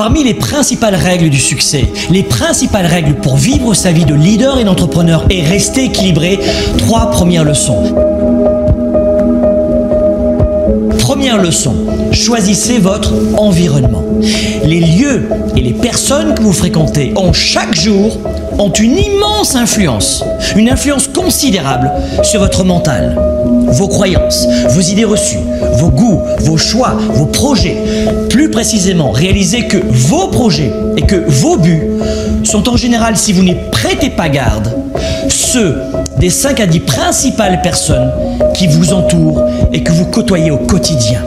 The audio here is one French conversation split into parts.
Parmi les principales règles du succès, les principales règles pour vivre sa vie de leader et d'entrepreneur et rester équilibré, 3 premières leçons. Première leçon, choisissez votre environnement. Les lieux et les personnes que vous fréquentez chaque jour ont une immense influence, une influence considérable sur votre mental, vos croyances, vos idées reçues, vos goûts, vos choix, vos projets. Plus précisément, réalisez que vos projets et que vos buts sont en général, si vous n'y prêtez pas garde, ceux des 5 à 10 principales personnes qui vous entourent et que vous côtoyez au quotidien.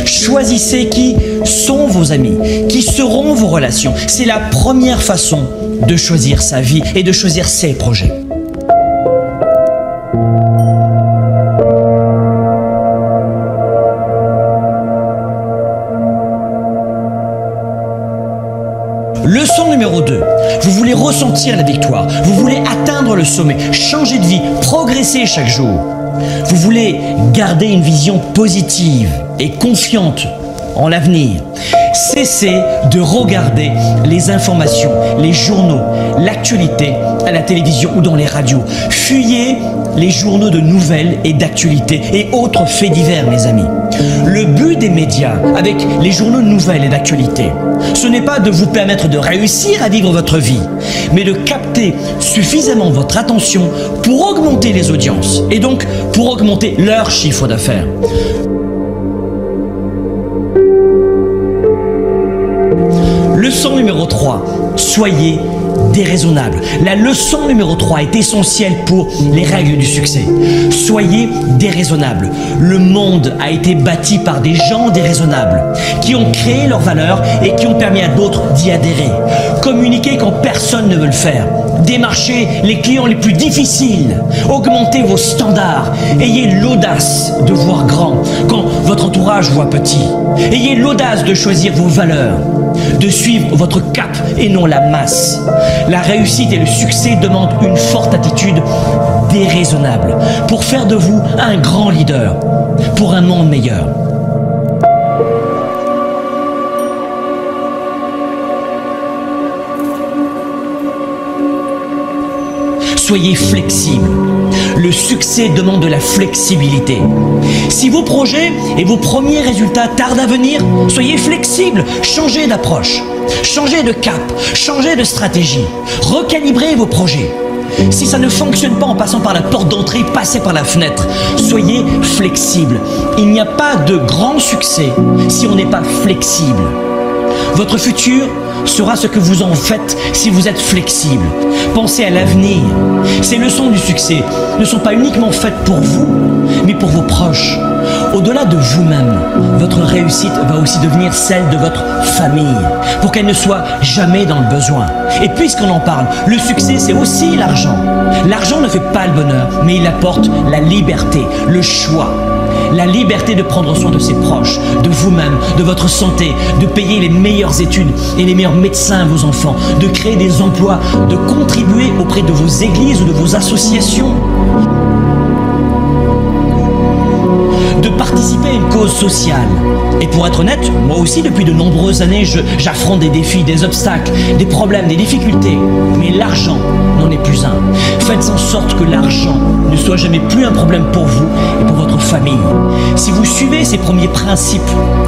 Choisissez qui sont vos amis, qui seront vos relations. C'est la première façon de choisir sa vie et de choisir ses projets. Leçon numéro 2. Vous voulez ressentir la victoire, vous voulez atteindre le sommet, changer de vie, progresser chaque jour. Vous voulez garder une vision positive et confiante en l'avenir. Cessez de regarder les informations, les journaux, l'actualité à la télévision ou dans les radios. Fuyez les journaux de nouvelles et d'actualité et autres faits divers, mes amis. Le but des médias avec les journaux de nouvelles et d'actualité, ce n'est pas de vous permettre de réussir à vivre votre vie, mais de capter suffisamment votre attention pour augmenter les audiences et donc pour augmenter leur chiffre d'affaires. Leçon numéro 3, soyez déraisonnable. La leçon numéro 3 est essentielle pour les règles du succès. Soyez déraisonnable. Le monde a été bâti par des gens déraisonnables qui ont créé leurs valeurs et qui ont permis à d'autres d'y adhérer. Communiquez quand personne ne veut le faire. Démarchez les clients les plus difficiles. Augmentez vos standards. Ayez l'audace de voir grand quand votre entourage voit petit. Ayez l'audace de choisir vos valeurs, de suivre votre cap et non la masse. La réussite et le succès demandent une forte attitude déraisonnable pour faire de vous un grand leader pour un monde meilleur. Soyez flexible. Le succès demande de la flexibilité. Si vos projets et vos premiers résultats tardent à venir, soyez flexible. Changez d'approche, changez de cap, changez de stratégie. Recalibrez vos projets. Si ça ne fonctionne pas en passant par la porte d'entrée, passez par la fenêtre. Soyez flexible. Il n'y a pas de grand succès si on n'est pas flexible. Votre futur sera ce que vous en faites si vous êtes flexible. Pensez à l'avenir. Ces leçons du succès ne sont pas uniquement faites pour vous, mais pour vos proches. Au-delà de vous-même, votre réussite va aussi devenir celle de votre famille, pour qu'elle ne soit jamais dans le besoin. Et puisqu'on en parle, le succès, c'est aussi l'argent. L'argent ne fait pas le bonheur, mais il apporte la liberté, le choix. La liberté de prendre soin de ses proches, de vous-même, de votre santé, de payer les meilleures études et les meilleurs médecins à vos enfants, de créer des emplois, de contribuer auprès de vos églises ou de vos associations, de participer à une cause sociale. Et pour être honnête, moi aussi depuis de nombreuses années, j'affronte des défis, des obstacles, des problèmes, des difficultés. Mais l'argent n'en est plus un. Faites en sorte que l'argent ne soit jamais plus un problème pour vous et pour votre famille. Si vous suivez ces premiers principes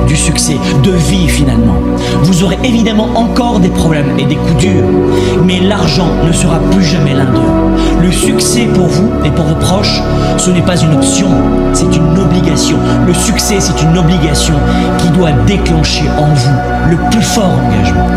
du succès, de vie finalement, vous aurez évidemment encore des problèmes et des coups durs. Mais l'argent ne sera plus jamais l'un d'eux. Le succès pour vous et pour vos proches, ce n'est pas une option, c'est une obligation. Le succès, c'est une obligation qui doit déclencher en vous le plus fort engagement.